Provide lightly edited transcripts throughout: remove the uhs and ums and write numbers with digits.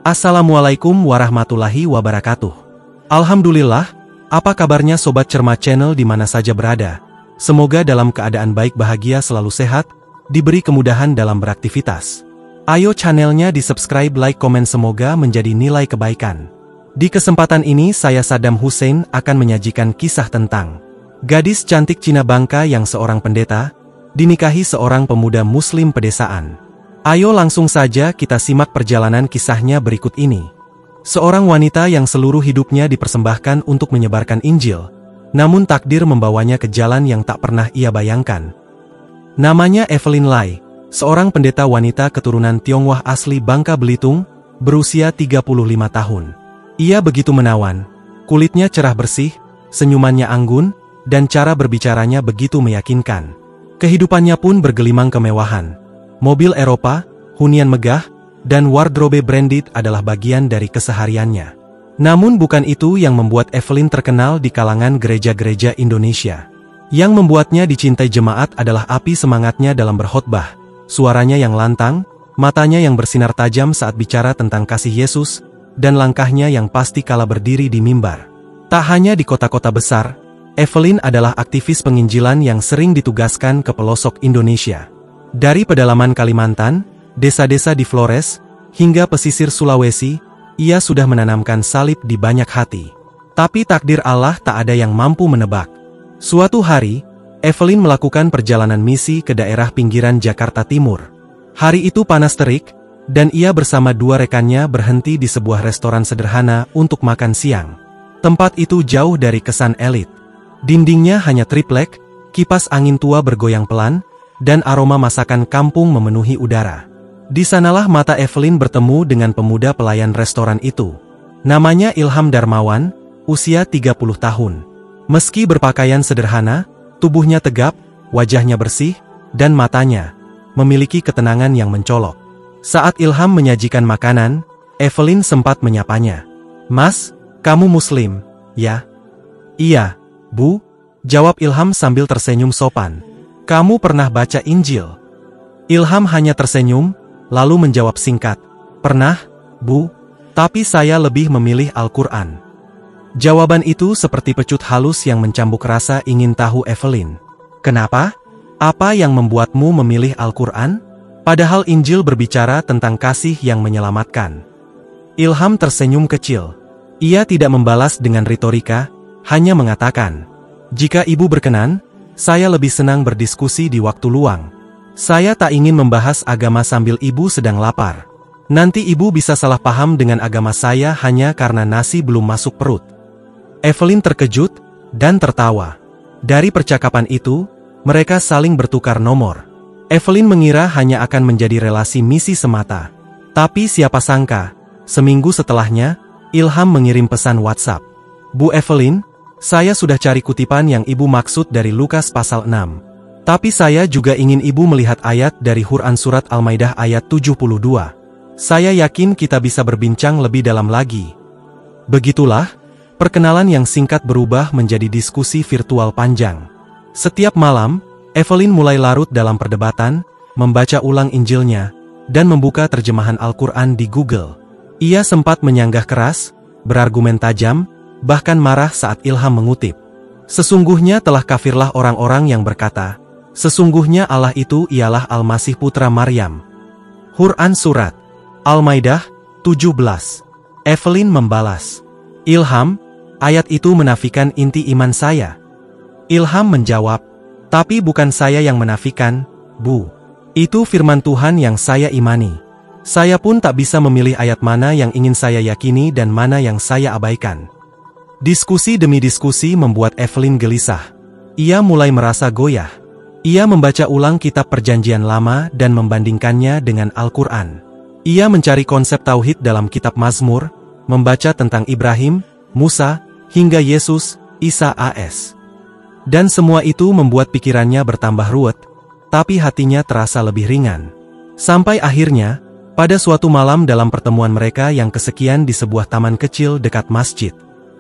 Assalamualaikum warahmatullahi wabarakatuh. Alhamdulillah, apa kabarnya Sobat Cermat Channel di mana saja berada? Semoga dalam keadaan baik bahagia selalu sehat, diberi kemudahan dalam beraktivitas. Ayo channelnya di subscribe, like, komen, semoga menjadi nilai kebaikan. Di kesempatan ini saya Saddam Hussein akan menyajikan kisah tentang gadis cantik Cina Bangka yang seorang pendeta dinikahi seorang pemuda muslim pedesaan. Ayo langsung saja kita simak perjalanan kisahnya berikut ini. Seorang wanita yang seluruh hidupnya dipersembahkan untuk menyebarkan Injil, namun takdir membawanya ke jalan yang tak pernah ia bayangkan. Namanya Evelyn Lai, seorang pendeta wanita keturunan Tionghoa asli Bangka Belitung, berusia 35 tahun. Ia begitu menawan, kulitnya cerah bersih, senyumannya anggun, dan cara berbicaranya begitu meyakinkan. Kehidupannya pun bergelimang kemewahan. Mobil Eropa, hunian megah, dan wardrobe branded adalah bagian dari kesehariannya. Namun bukan itu yang membuat Evelyn terkenal di kalangan gereja-gereja Indonesia. Yang membuatnya dicintai jemaat adalah api semangatnya dalam berkhotbah, suaranya yang lantang, matanya yang bersinar tajam saat bicara tentang kasih Yesus, dan langkahnya yang pasti kala berdiri di mimbar. Tak hanya di kota-kota besar, Evelyn adalah aktivis penginjilan yang sering ditugaskan ke pelosok Indonesia. Dari pedalaman Kalimantan, desa-desa di Flores, hingga pesisir Sulawesi, ia sudah menanamkan salib di banyak hati. Tapi takdir Allah tak ada yang mampu menebak. Suatu hari, Evelyn melakukan perjalanan misi ke daerah pinggiran Jakarta Timur. Hari itu panas terik, dan ia bersama dua rekannya berhenti di sebuah restoran sederhana untuk makan siang. Tempat itu jauh dari kesan elit. Dindingnya hanya triplek, kipas angin tua bergoyang pelan, dan aroma masakan kampung memenuhi udara. Di sanalah mata Evelyn bertemu dengan pemuda pelayan restoran itu. Namanya Ilham Darmawan, usia 30 tahun. Meski berpakaian sederhana, tubuhnya tegap, wajahnya bersih, dan matanya memiliki ketenangan yang mencolok. Saat Ilham menyajikan makanan, Evelyn sempat menyapanya. "Mas, kamu muslim, ya?" "Iya, Bu," jawab Ilham sambil tersenyum sopan. "Kamu pernah baca Injil?" Ilham hanya tersenyum, lalu menjawab singkat, "Pernah, Bu, tapi saya lebih memilih Al-Quran." Jawaban itu seperti pecut halus yang mencambuk rasa ingin tahu Evelyn. "Kenapa? Apa yang membuatmu memilih Al-Quran? Padahal Injil berbicara tentang kasih yang menyelamatkan." Ilham tersenyum kecil. Ia tidak membalas dengan retorika, hanya mengatakan, "Jika Ibu berkenan, saya lebih senang berdiskusi di waktu luang. Saya tak ingin membahas agama sambil Ibu sedang lapar. Nanti Ibu bisa salah paham dengan agama saya hanya karena nasi belum masuk perut." Evelyn terkejut dan tertawa. Dari percakapan itu, mereka saling bertukar nomor. Evelyn mengira hanya akan menjadi relasi misi semata. Tapi siapa sangka, seminggu setelahnya, Ilham mengirim pesan WhatsApp. "Bu Evelyn, saya sudah cari kutipan yang Ibu maksud dari Lukas pasal 6. Tapi saya juga ingin Ibu melihat ayat dari Quran surat Al-Maidah ayat 72. Saya yakin kita bisa berbincang lebih dalam lagi." Begitulah, perkenalan yang singkat berubah menjadi diskusi virtual panjang. Setiap malam, Evelyn mulai larut dalam perdebatan, membaca ulang Injilnya, dan membuka terjemahan Al-Quran di Google. Ia sempat menyanggah keras, berargumen tajam, bahkan marah saat Ilham mengutip, "Sesungguhnya telah kafirlah orang-orang yang berkata, sesungguhnya Allah itu ialah Al-Masih putra Maryam." Quran surat Al-Maidah 17. Evelyn membalas, "Ilham, ayat itu menafikan inti iman saya." Ilham menjawab, "Tapi bukan saya yang menafikan, Bu. Itu firman Tuhan yang saya imani. Saya pun tak bisa memilih ayat mana yang ingin saya yakini dan mana yang saya abaikan." Diskusi demi diskusi membuat Evelyn gelisah. Ia mulai merasa goyah. Ia membaca ulang kitab Perjanjian Lama dan membandingkannya dengan Al-Quran. Ia mencari konsep tauhid dalam kitab Mazmur, membaca tentang Ibrahim, Musa, hingga Yesus, Isa AS. Dan semua itu membuat pikirannya bertambah ruwet, tapi hatinya terasa lebih ringan. Sampai akhirnya, pada suatu malam dalam pertemuan mereka yang kesekian di sebuah taman kecil dekat masjid,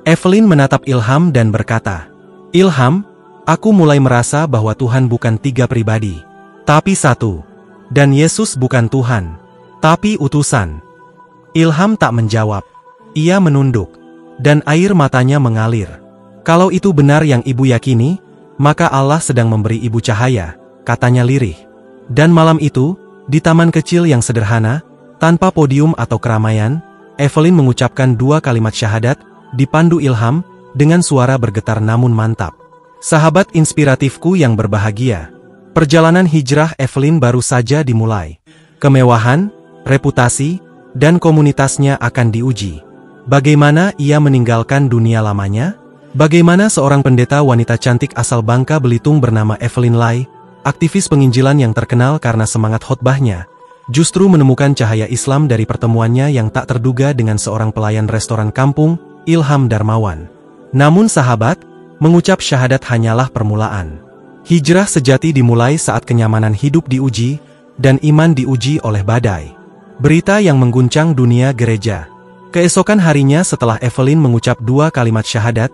Evelyn menatap Ilham dan berkata, "Ilham, aku mulai merasa bahwa Tuhan bukan 3 pribadi, tapi 1. Dan Yesus bukan Tuhan, tapi utusan." Ilham tak menjawab. Ia menunduk, dan air matanya mengalir. Kalau itu benar yang ibu yakini, maka Allah sedang memberi ibu cahaya, katanya lirih. Dan malam itu, di taman kecil yang sederhana, tanpa podium atau keramaian, Evelyn mengucapkan 2 kalimat syahadat, dipandu ilham, dengan suara bergetar namun mantap. Sahabat inspiratifku yang berbahagia, perjalanan hijrah Evelyn baru saja dimulai. Kemewahan, reputasi, dan komunitasnya akan diuji. Bagaimana ia meninggalkan dunia lamanya? Bagaimana seorang pendeta wanita cantik asal Bangka Belitung bernama Evelyn Lai, aktivis penginjilan yang terkenal karena semangat khotbahnya, justru menemukan cahaya Islam dari pertemuannya yang tak terduga dengan seorang pelayan restoran kampung, Ilham Darmawan. Namun sahabat, mengucap syahadat hanyalah permulaan. Hijrah sejati dimulai saat kenyamanan hidup diuji, dan iman diuji oleh badai. Berita yang mengguncang dunia gereja. Keesokan harinya setelah Evelyn mengucap 2 kalimat syahadat,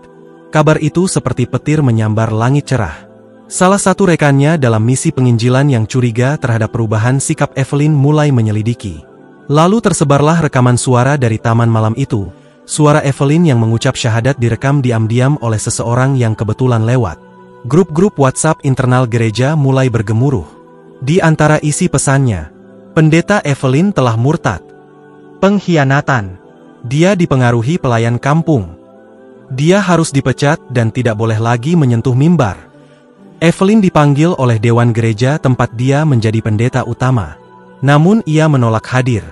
kabar itu seperti petir menyambar langit cerah. Salah satu rekannya dalam misi penginjilan yang curiga terhadap perubahan sikap Evelyn mulai menyelidiki. Lalu tersebarlah rekaman suara dari taman malam itu. Suara Evelyn yang mengucap syahadat direkam diam-diam oleh seseorang yang kebetulan lewat. Grup-grup WhatsApp internal gereja mulai bergemuruh. Di antara isi pesannya, pendeta Evelyn telah murtad. Pengkhianatan. Dia dipengaruhi pelayan kampung. Dia harus dipecat dan tidak boleh lagi menyentuh mimbar. Evelyn dipanggil oleh dewan gereja tempat dia menjadi pendeta utama. Namun ia menolak hadir.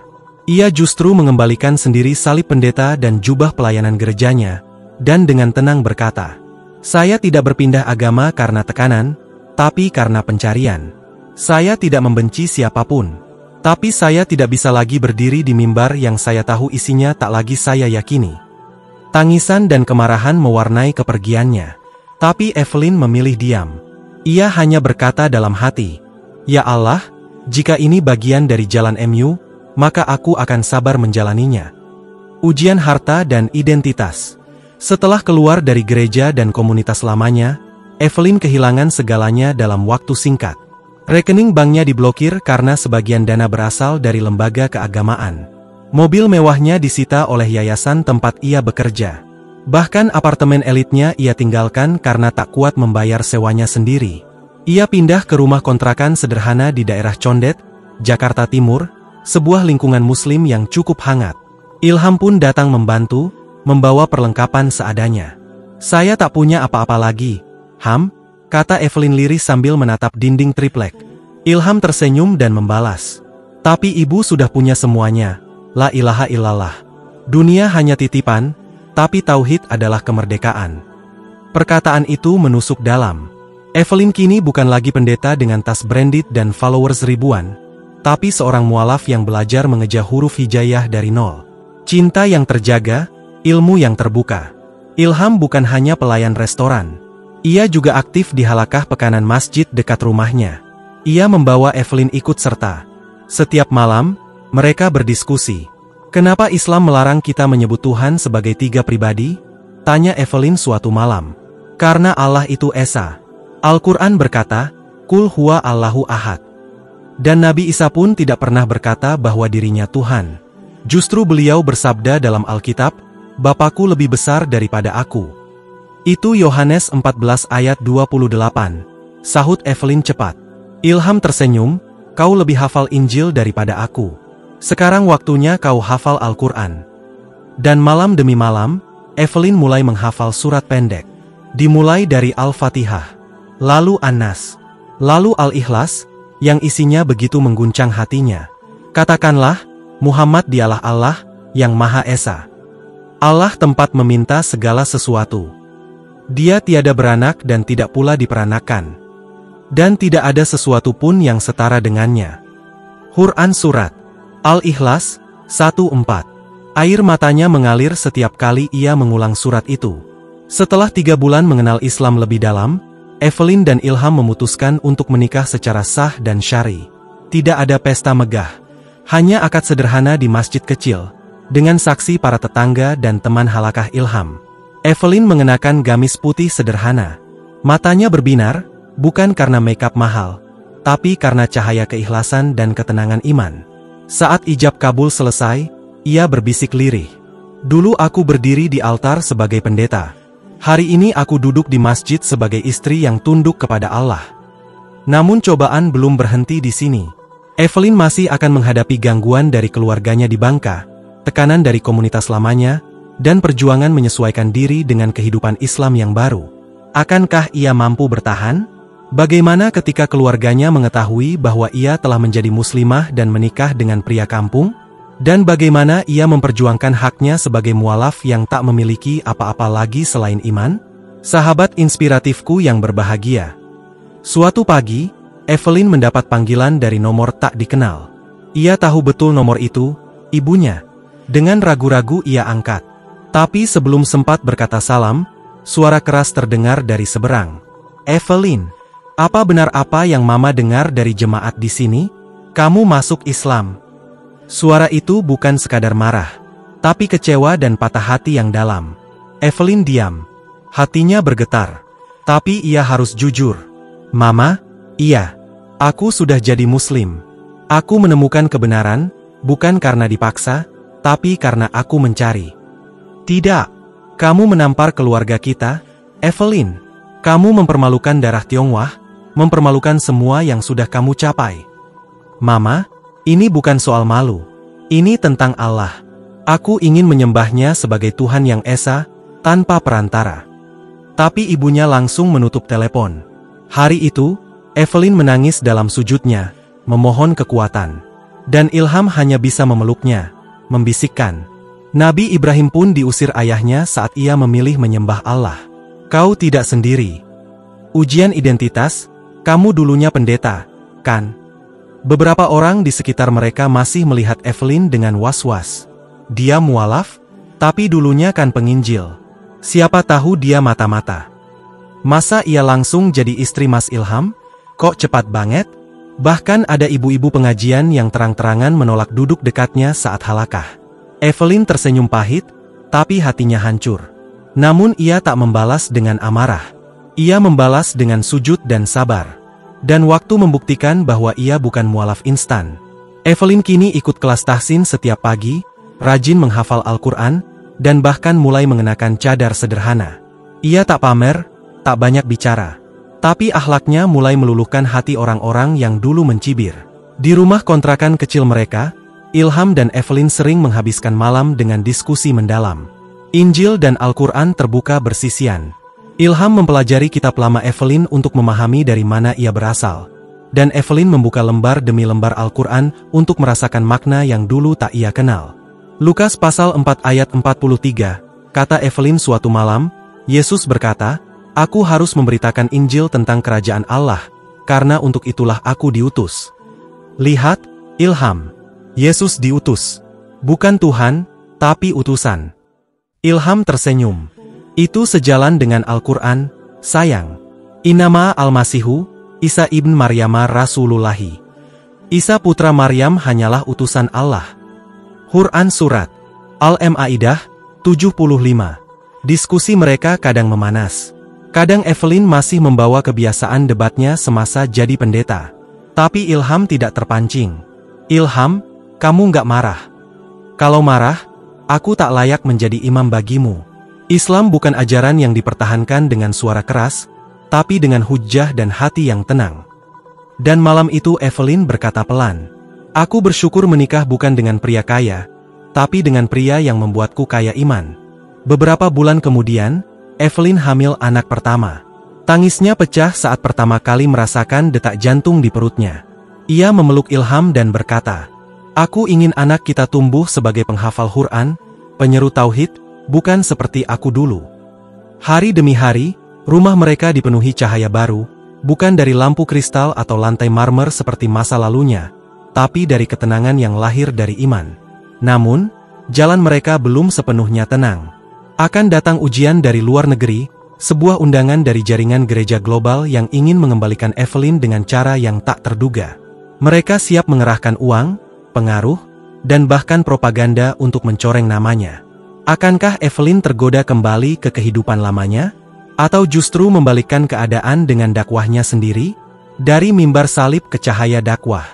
Ia justru mengembalikan sendiri salib pendeta dan jubah pelayanan gerejanya, dan dengan tenang berkata, "Saya tidak berpindah agama karena tekanan, tapi karena pencarian. Saya tidak membenci siapapun, tapi saya tidak bisa lagi berdiri di mimbar yang saya tahu isinya tak lagi saya yakini." Tangisan dan kemarahan mewarnai kepergiannya. Tapi Evelyn memilih diam. Ia hanya berkata dalam hati, "Ya Allah, jika ini bagian dari jalan MU, maka aku akan sabar menjalaninya." Ujian harta dan identitas. Setelah keluar dari gereja dan komunitas lamanya, Evelyn kehilangan segalanya dalam waktu singkat. Rekening banknya diblokir karena sebagian dana berasal dari lembaga keagamaan. Mobil mewahnya disita oleh yayasan tempat ia bekerja. Bahkan apartemen elitnya ia tinggalkan karena tak kuat membayar sewanya sendiri. Ia pindah ke rumah kontrakan sederhana di daerah Condet, Jakarta Timur, sebuah lingkungan muslim yang cukup hangat. Ilham pun datang membantu, membawa perlengkapan seadanya. "Saya tak punya apa-apa lagi, Ham," kata Evelyn lirih sambil menatap dinding triplek. Ilham tersenyum dan membalas, "Tapi ibu sudah punya semuanya, la ilaha illallah. Dunia hanya titipan, tapi tauhid adalah kemerdekaan." Perkataan itu menusuk dalam. Evelyn kini bukan lagi pendeta dengan tas branded dan followers ribuan, tapi seorang mualaf yang belajar mengejar huruf hijayah dari nol. Cinta yang terjaga, ilmu yang terbuka. Ilham bukan hanya pelayan restoran. Ia juga aktif di halakah pekanan masjid dekat rumahnya. Ia membawa Evelyn ikut serta. Setiap malam, mereka berdiskusi. "Kenapa Islam melarang kita menyebut Tuhan sebagai 3 pribadi?" tanya Evelyn suatu malam. "Karena Allah itu Esa. Al-Quran berkata, Kul huwa Allahu ahad. Dan Nabi Isa pun tidak pernah berkata bahwa dirinya Tuhan. Justru beliau bersabda dalam Alkitab, Bapakku lebih besar daripada aku." Itu Yohanes 14 ayat 28, sahut Evelyn cepat. Ilham tersenyum, "Kau lebih hafal Injil daripada aku. Sekarang waktunya kau hafal Al-Quran." Dan malam demi malam, Evelyn mulai menghafal surat pendek. Dimulai dari Al-Fatihah, lalu An-Nas, lalu Al-Ikhlas, yang isinya begitu mengguncang hatinya. "Katakanlah, Muhammad dialah Allah, yang Maha Esa. Allah tempat meminta segala sesuatu. Dia tiada beranak dan tidak pula diperanakan. Dan tidak ada sesuatu pun yang setara dengannya." Quran Surat Al-Ikhlas 1:4. Air matanya mengalir setiap kali ia mengulang surat itu. Setelah 3 bulan mengenal Islam lebih dalam, Evelyn dan Ilham memutuskan untuk menikah secara sah dan syar'i. Tidak ada pesta megah. Hanya akad sederhana di masjid kecil, dengan saksi para tetangga dan teman halakah Ilham. Evelyn mengenakan gamis putih sederhana. Matanya berbinar, bukan karena makeup mahal, tapi karena cahaya keikhlasan dan ketenangan iman. Saat ijab kabul selesai, Ia berbisik lirih. Dulu aku berdiri di altar sebagai pendeta. Hari ini aku duduk di masjid sebagai istri yang tunduk kepada Allah. Namun cobaan belum berhenti di sini. Evelyn masih akan menghadapi gangguan dari keluarganya di Bangka, tekanan dari komunitas lamanya, dan perjuangan menyesuaikan diri dengan kehidupan Islam yang baru. Akankah ia mampu bertahan? Bagaimana ketika keluarganya mengetahui bahwa ia telah menjadi muslimah dan menikah dengan pria kampung? Dan bagaimana ia memperjuangkan haknya sebagai mualaf yang tak memiliki apa-apa lagi selain iman? Sahabat inspiratifku yang berbahagia. Suatu pagi, Evelyn mendapat panggilan dari nomor tak dikenal. Ia tahu betul nomor itu, ibunya. Dengan ragu-ragu ia angkat. Tapi sebelum sempat berkata salam, suara keras terdengar dari seberang. Evelyn, apa benar apa yang Mama dengar dari jemaat di sini? Kamu masuk Islam. Suara itu bukan sekadar marah, tapi kecewa dan patah hati yang dalam. Evelyn diam. Hatinya bergetar. Tapi ia harus jujur. Mama, iya. Aku sudah jadi Muslim. Aku menemukan kebenaran, bukan karena dipaksa, tapi karena aku mencari. Tidak. Kamu menampar keluarga kita, Evelyn. Kamu mempermalukan darah Tionghoa, mempermalukan semua yang sudah kamu capai. Mama, ini bukan soal malu. Ini tentang Allah. Aku ingin menyembahnya sebagai Tuhan yang Esa, tanpa perantara. Tapi ibunya langsung menutup telepon. Hari itu, Evelyn menangis dalam sujudnya, memohon kekuatan. Dan Ilham hanya bisa memeluknya, membisikkan. Nabi Ibrahim pun diusir ayahnya saat ia memilih menyembah Allah. Kau tidak sendiri. Ujian identitas, kamu dulunya pendeta, kan? Beberapa orang di sekitar mereka masih melihat Evelyn dengan was-was. Dia mualaf, tapi dulunya kan penginjil. Siapa tahu dia mata-mata. Masa ia langsung jadi istri Mas Ilham? Kok cepat banget? Bahkan ada ibu-ibu pengajian yang terang-terangan menolak duduk dekatnya saat halakah. Evelyn tersenyum pahit, tapi hatinya hancur. Namun ia tak membalas dengan amarah. Ia membalas dengan sujud dan sabar. Dan waktu membuktikan bahwa ia bukan mualaf instan. Evelyn kini ikut kelas tahsin setiap pagi, rajin menghafal Al-Quran, dan bahkan mulai mengenakan cadar sederhana. Ia tak pamer, tak banyak bicara. Tapi akhlaknya mulai meluluhkan hati orang-orang yang dulu mencibir. Di rumah kontrakan kecil mereka, Ilham dan Evelyn sering menghabiskan malam dengan diskusi mendalam. Injil dan Al-Quran terbuka bersisian. Ilham mempelajari kitab lama Evelyn untuk memahami dari mana ia berasal. Dan Evelyn membuka lembar demi lembar Al-Quran untuk merasakan makna yang dulu tak ia kenal. Lukas pasal 4 ayat 43, kata Evelyn suatu malam, Yesus berkata, Aku harus memberitakan Injil tentang kerajaan Allah, karena untuk itulah aku diutus. Lihat, Ilham. Yesus diutus. Bukan Tuhan, tapi utusan. Ilham tersenyum. Itu sejalan dengan Al-Quran, sayang. Inama al-Masihu, Isa ibn Maryama Rasulullahi. Isa putra Maryam hanyalah utusan Allah. Quran Surat Al-Ma'idah 75. Diskusi mereka kadang memanas. Kadang Evelyn masih membawa kebiasaan debatnya semasa jadi pendeta. Tapi Ilham tidak terpancing. Ilham, kamu nggak marah. Kalau marah, aku tak layak menjadi imam bagimu. Islam bukan ajaran yang dipertahankan dengan suara keras, tapi dengan hujjah dan hati yang tenang. Dan malam itu Evelyn berkata pelan, Aku bersyukur menikah bukan dengan pria kaya, tapi dengan pria yang membuatku kaya iman. Beberapa bulan kemudian, Evelyn hamil anak pertama. Tangisnya pecah saat pertama kali merasakan detak jantung di perutnya. Ia memeluk Ilham dan berkata, Aku ingin anak kita tumbuh sebagai penghafal Quran, penyeru tauhid, bukan seperti aku dulu. Hari demi hari, rumah mereka dipenuhi cahaya baru, bukan dari lampu kristal atau lantai marmer seperti masa lalunya, tapi dari ketenangan yang lahir dari iman. Namun, jalan mereka belum sepenuhnya tenang. Akan datang ujian dari luar negeri, sebuah undangan dari jaringan gereja global yang ingin mengembalikan Evelyn dengan cara yang tak terduga. Mereka siap mengerahkan uang, pengaruh, dan bahkan propaganda untuk mencoreng namanya. Akankah Evelyn tergoda kembali ke kehidupan lamanya? Atau justru membalikkan keadaan dengan dakwahnya sendiri? Dari mimbar salib ke cahaya dakwah.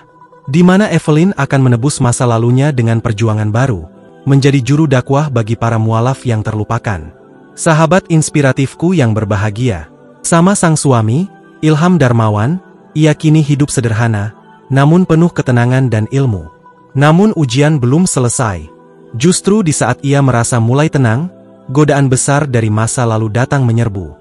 Di mana Evelyn akan menebus masa lalunya dengan perjuangan baru. menjadi juru dakwah bagi para mualaf yang terlupakan. Sahabat inspiratifku yang berbahagia. Sama sang suami, Ilham Darmawan, ia kini hidup sederhana, namun penuh ketenangan dan ilmu. Namun ujian belum selesai. Justru di saat ia merasa mulai tenang, godaan besar dari masa lalu datang menyerbu.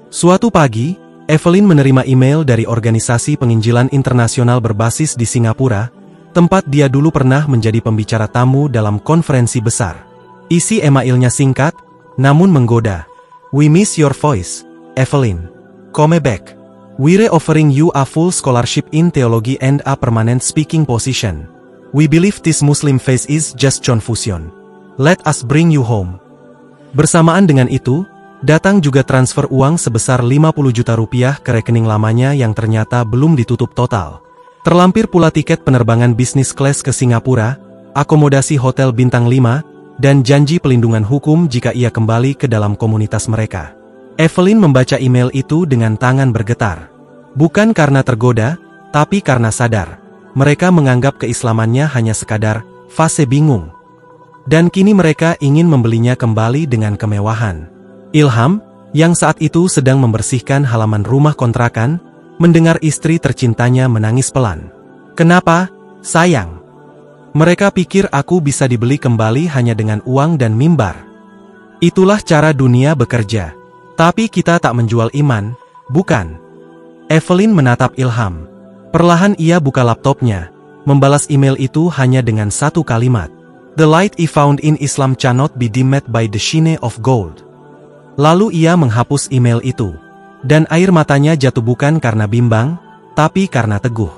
Suatu pagi, Evelyn menerima email dari organisasi penginjilan internasional berbasis di Singapura, tempat dia dulu pernah menjadi pembicara tamu dalam konferensi besar. Isi emailnya singkat, namun menggoda. "We miss your voice, Evelyn. Come back. We're offering you a full scholarship in theology and a permanent speaking position. We believe this Muslim faith is just confusion. Let us bring you home." Bersamaan dengan itu, datang juga transfer uang sebesar 50 juta rupiah ke rekening lamanya yang ternyata belum ditutup total. Terlampir pula tiket penerbangan bisnis kelas ke Singapura, akomodasi hotel bintang 5, dan janji pelindungan hukum jika ia kembali ke dalam komunitas mereka. Evelyn membaca email itu dengan tangan bergetar. Bukan karena tergoda, tapi karena sadar. Mereka menganggap keislamannya hanya sekadar fase bingung. Dan kini mereka ingin membelinya kembali dengan kemewahan. Ilham, yang saat itu sedang membersihkan halaman rumah kontrakan, mendengar istri tercintanya menangis pelan. "Kenapa, sayang? Mereka pikir aku bisa dibeli kembali hanya dengan uang dan mimbar. Itulah cara dunia bekerja. Tapi kita tak menjual iman, bukan?" Evelyn menatap Ilham. Perlahan ia buka laptopnya, membalas email itu hanya dengan satu kalimat. "The light I found in Islam cannot be dimmed by the shine of gold." Lalu ia menghapus email itu. Dan air matanya jatuh bukan karena bimbang, tapi karena teguh.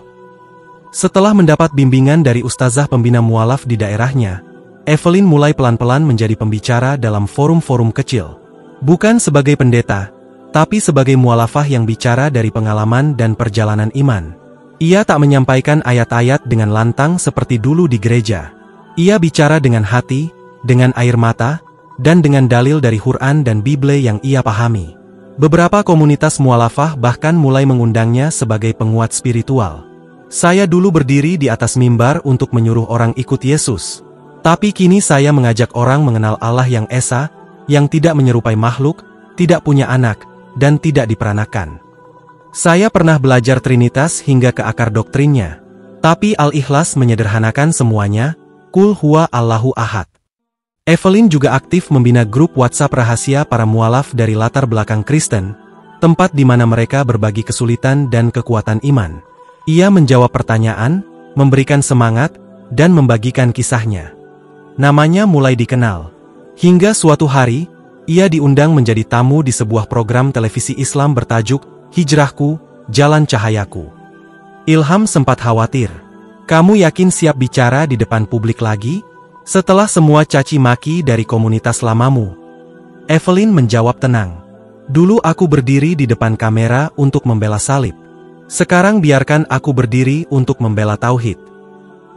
Setelah mendapat bimbingan dari ustazah pembina mualaf di daerahnya, Evelyn mulai pelan-pelan menjadi pembicara dalam forum-forum kecil. Bukan sebagai pendeta, tapi sebagai mualafah yang bicara dari pengalaman dan perjalanan iman. Ia tak menyampaikan ayat-ayat dengan lantang seperti dulu di gereja. Ia bicara dengan hati, dengan air mata, dan dengan dalil dari Quran dan Bible yang ia pahami. Beberapa komunitas mualafah bahkan mulai mengundangnya sebagai penguat spiritual. "Saya dulu berdiri di atas mimbar untuk menyuruh orang ikut Yesus. Tapi kini saya mengajak orang mengenal Allah yang esa, yang tidak menyerupai makhluk, tidak punya anak, dan tidak diperanakan. Saya pernah belajar Trinitas hingga ke akar doktrinnya. Tapi Al-Ikhlas menyederhanakan semuanya, Qul huwa Allahu ahad." Evelyn juga aktif membina grup WhatsApp rahasia para mualaf dari latar belakang Kristen, tempat di mana mereka berbagi kesulitan dan kekuatan iman. Ia menjawab pertanyaan, memberikan semangat, dan membagikan kisahnya. Namanya mulai dikenal. Hingga suatu hari, ia diundang menjadi tamu di sebuah program televisi Islam bertajuk Hijrahku, Jalan Cahayaku. Ilham sempat khawatir. "Kamu yakin siap bicara di depan publik lagi? Setelah semua caci maki dari komunitas lamamu?" Evelyn menjawab tenang. "Dulu aku berdiri di depan kamera untuk membela salib. Sekarang biarkan aku berdiri untuk membela tauhid."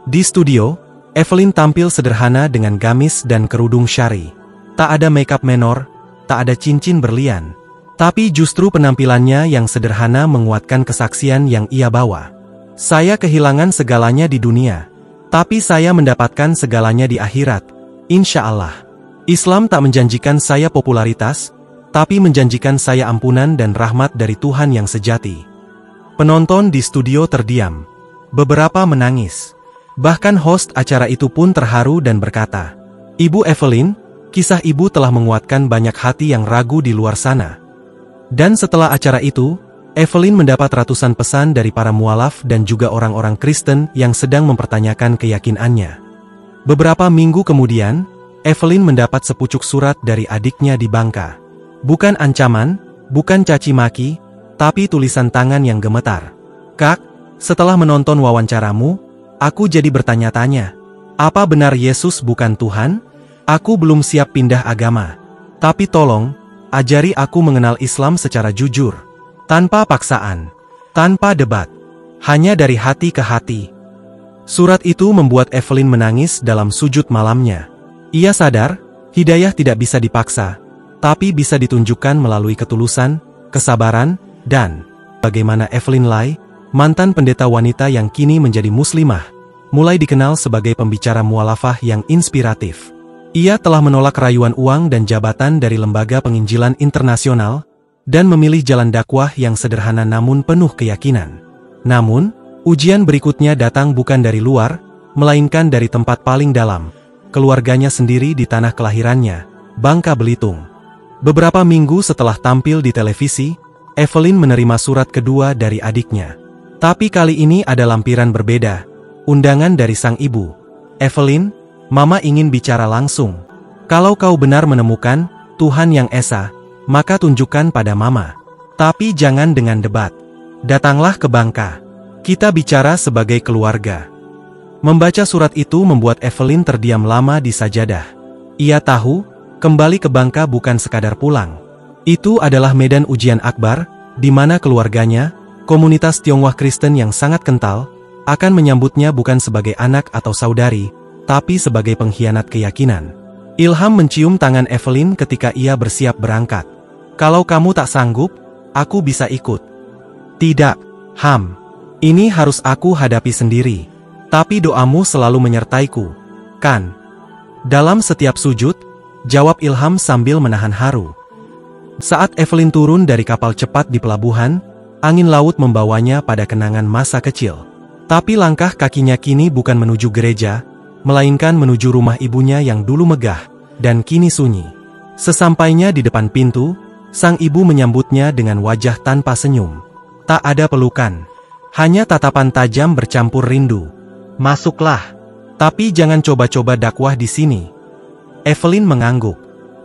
Di studio, Evelyn tampil sederhana dengan gamis dan kerudung syari. Tak ada makeup menor, tak ada cincin berlian. Tapi justru penampilannya yang sederhana menguatkan kesaksian yang ia bawa. "Saya kehilangan segalanya di dunia. Tapi saya mendapatkan segalanya di akhirat, insya Allah. Islam tak menjanjikan saya popularitas, tapi menjanjikan saya ampunan dan rahmat dari Tuhan yang sejati." Penonton di studio terdiam. Beberapa menangis. Bahkan host acara itu pun terharu dan berkata, "Ibu Evelyn, kisah ibu telah menguatkan banyak hati yang ragu di luar sana." Dan setelah acara itu, Evelyn mendapat ratusan pesan dari para mualaf dan juga orang-orang Kristen yang sedang mempertanyakan keyakinannya. Beberapa minggu kemudian, Evelyn mendapat sepucuk surat dari adiknya di Bangka. Bukan ancaman, bukan caci maki, tapi tulisan tangan yang gemetar. "Kak, setelah menonton wawancaramu, aku jadi bertanya-tanya. Apa benar Yesus bukan Tuhan? Aku belum siap pindah agama. Tapi tolong, ajari aku mengenal Islam secara jujur. Tanpa paksaan, tanpa debat, hanya dari hati ke hati." Surat itu membuat Evelyn menangis dalam sujud malamnya. Ia sadar, hidayah tidak bisa dipaksa, tapi bisa ditunjukkan melalui ketulusan, kesabaran, dan bagaimana Evelyn Lai, mantan pendeta wanita yang kini menjadi muslimah, mulai dikenal sebagai pembicara mualafah yang inspiratif. Ia telah menolak rayuan uang dan jabatan dari lembaga penginjilan internasional, dan memilih jalan dakwah yang sederhana namun penuh keyakinan. Namun, ujian berikutnya datang bukan dari luar, melainkan dari tempat paling dalam, keluarganya sendiri di tanah kelahirannya, Bangka Belitung. Beberapa minggu setelah tampil di televisi, Evelyn menerima surat kedua dari adiknya. Tapi kali ini ada lampiran berbeda, undangan dari sang ibu. "Evelyn, Mama ingin bicara langsung. Kalau kau benar menemukan Tuhan yang Esa, maka tunjukkan pada Mama. Tapi jangan dengan debat. Datanglah ke Bangka. Kita bicara sebagai keluarga." Membaca surat itu membuat Evelyn terdiam lama di sajadah. Ia tahu, kembali ke Bangka bukan sekadar pulang. Itu adalah medan ujian akbar, di mana keluarganya, komunitas Tionghoa Kristen yang sangat kental, akan menyambutnya bukan sebagai anak atau saudari, tapi sebagai pengkhianat keyakinan. Ilham mencium tangan Evelyn ketika ia bersiap berangkat. "Kalau kamu tak sanggup, aku bisa ikut." "Tidak, Ham. Ini harus aku hadapi sendiri. Tapi doamu selalu menyertaiku, kan?" Dalam setiap sujud, jawab Ilham sambil menahan haru. Saat Evelyn turun dari kapal cepat di pelabuhan, angin laut membawanya pada kenangan masa kecil. Tapi langkah kakinya kini bukan menuju gereja, melainkan menuju rumah ibunya yang dulu megah, dan kini sunyi. Sesampainya di depan pintu, sang ibu menyambutnya dengan wajah tanpa senyum. Tak ada pelukan, hanya tatapan tajam bercampur rindu. "Masuklah, tapi jangan coba-coba dakwah di sini." Evelyn mengangguk.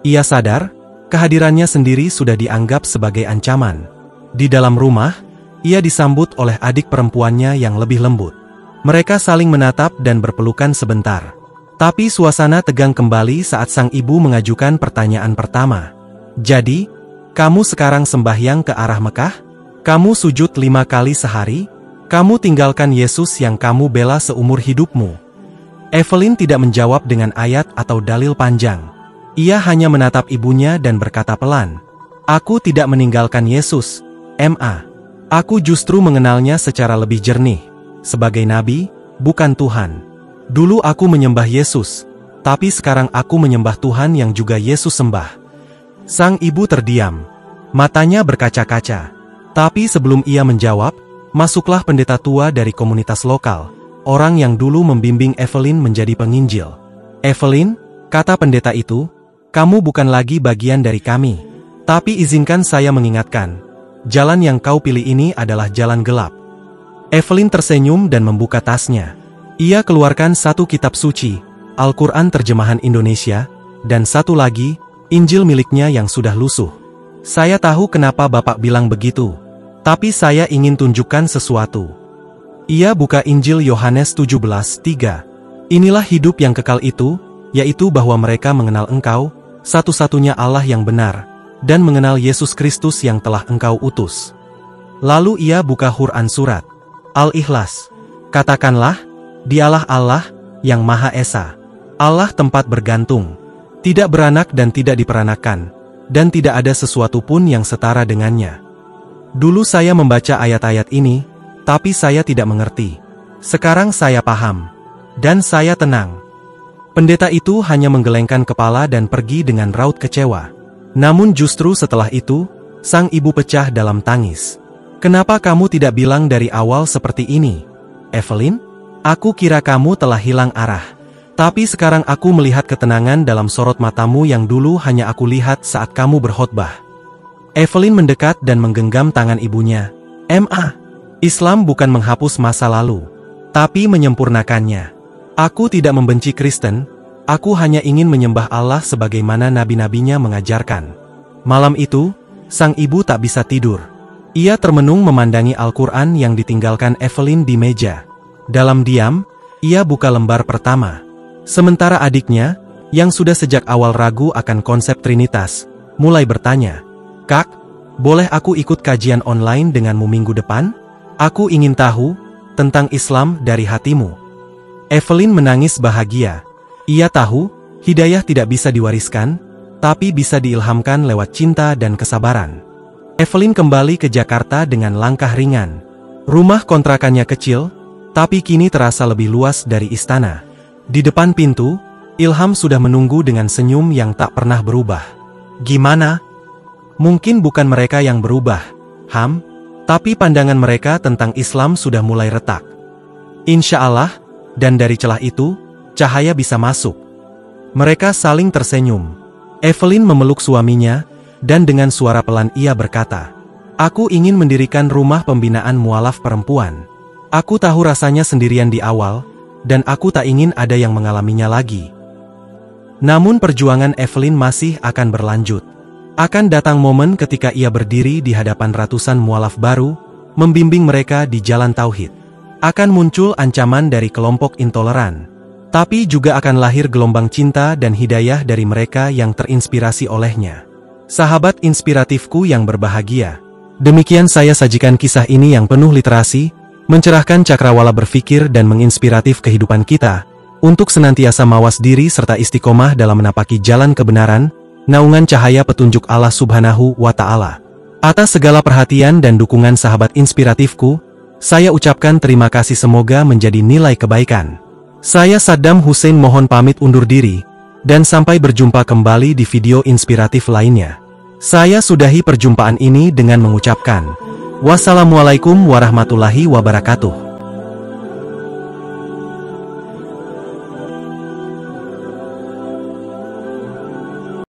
Ia sadar, kehadirannya sendiri sudah dianggap sebagai ancaman. Di dalam rumah, ia disambut oleh adik perempuannya yang lebih lembut. Mereka saling menatap dan berpelukan sebentar. Tapi suasana tegang kembali saat sang ibu mengajukan pertanyaan pertama. "Jadi, kamu sekarang sembahyang ke arah Mekah? Kamu sujud 5 kali sehari? Kamu tinggalkan Yesus yang kamu bela seumur hidupmu?" Evelyn tidak menjawab dengan ayat atau dalil panjang. Ia hanya menatap ibunya dan berkata pelan, "Aku tidak meninggalkan Yesus, Ma. Aku justru mengenalnya secara lebih jernih. Sebagai nabi, bukan Tuhan. Dulu aku menyembah Yesus, tapi sekarang aku menyembah Tuhan yang juga Yesus sembah." Sang ibu terdiam. Matanya berkaca-kaca. Tapi sebelum ia menjawab, masuklah pendeta tua dari komunitas lokal, orang yang dulu membimbing Evelyn menjadi penginjil. "Evelyn," kata pendeta itu, "kamu bukan lagi bagian dari kami. Tapi izinkan saya mengingatkan, jalan yang kau pilih ini adalah jalan gelap." Evelyn tersenyum dan membuka tasnya. Ia keluarkan satu kitab suci, Al-Quran terjemahan Indonesia, dan satu lagi, Injil miliknya yang sudah lusuh. "Saya tahu kenapa Bapak bilang begitu, tapi saya ingin tunjukkan sesuatu." Ia buka Injil Yohanes 17:3. "Inilah hidup yang kekal itu, yaitu bahwa mereka mengenal Engkau, satu-satunya Allah yang benar, dan mengenal Yesus Kristus yang telah Engkau utus." Lalu ia buka Quran surat Al-Ikhlas. "Katakanlah, Dialah Allah, yang Maha Esa. Allah tempat bergantung, tidak beranak dan tidak diperanakan, dan tidak ada sesuatu pun yang setara dengannya." Dulu saya membaca ayat-ayat ini, tapi saya tidak mengerti. Sekarang saya paham, dan saya tenang. Pendeta itu hanya menggelengkan kepala dan pergi dengan raut kecewa. Namun justru setelah itu, sang ibu pecah dalam tangis. "Kenapa kamu tidak bilang dari awal seperti ini, Evelyn? Aku kira kamu telah hilang arah. Tapi sekarang aku melihat ketenangan dalam sorot matamu yang dulu hanya aku lihat saat kamu berkhotbah." Evelyn mendekat dan menggenggam tangan ibunya. "Ma, Islam bukan menghapus masa lalu, tapi menyempurnakannya. Aku tidak membenci Kristen, aku hanya ingin menyembah Allah sebagaimana nabi-nabinya mengajarkan." Malam itu, sang ibu tak bisa tidur. Ia termenung memandangi Al-Quran yang ditinggalkan Evelyn di meja. Dalam diam, ia buka lembar pertama. Sementara adiknya, yang sudah sejak awal ragu akan konsep Trinitas, mulai bertanya, "Kak, boleh aku ikut kajian online denganmu minggu depan? Aku ingin tahu tentang Islam dari hatimu." Evelyn menangis bahagia. Ia tahu, hidayah tidak bisa diwariskan, tapi bisa diilhamkan lewat cinta dan kesabaran. Evelyn kembali ke Jakarta dengan langkah ringan. Rumah kontrakannya kecil, tapi kini terasa lebih luas dari istana. Di depan pintu, Ilham sudah menunggu dengan senyum yang tak pernah berubah. Gimana? Mungkin bukan mereka yang berubah, Ham, tapi pandangan mereka tentang Islam sudah mulai retak. Insya Allah, dan dari celah itu, cahaya bisa masuk. Mereka saling tersenyum. Evelyn memeluk suaminya, dan dengan suara pelan ia berkata, "Aku ingin mendirikan rumah pembinaan mualaf perempuan. Aku tahu rasanya sendirian di awal, dan aku tak ingin ada yang mengalaminya lagi." Namun perjuangan Evelyn masih akan berlanjut. Akan datang momen ketika ia berdiri di hadapan ratusan mualaf baru, membimbing mereka di jalan tauhid. Akan muncul ancaman dari kelompok intoleran. Tapi juga akan lahir gelombang cinta dan hidayah dari mereka yang terinspirasi olehnya. Sahabat inspiratifku yang berbahagia. Demikian saya sajikan kisah ini yang penuh literasi, mencerahkan cakrawala berpikir dan menginspiratif kehidupan kita, untuk senantiasa mawas diri serta istiqomah dalam menapaki jalan kebenaran, naungan cahaya petunjuk Allah Subhanahu wa Ta'ala. Atas segala perhatian dan dukungan sahabat inspiratifku, saya ucapkan terima kasih, semoga menjadi nilai kebaikan. Saya Saddam Hussein mohon pamit undur diri, dan sampai berjumpa kembali di video inspiratif lainnya. Saya sudahi perjumpaan ini dengan mengucapkan, wassalamualaikum warahmatullahi wabarakatuh.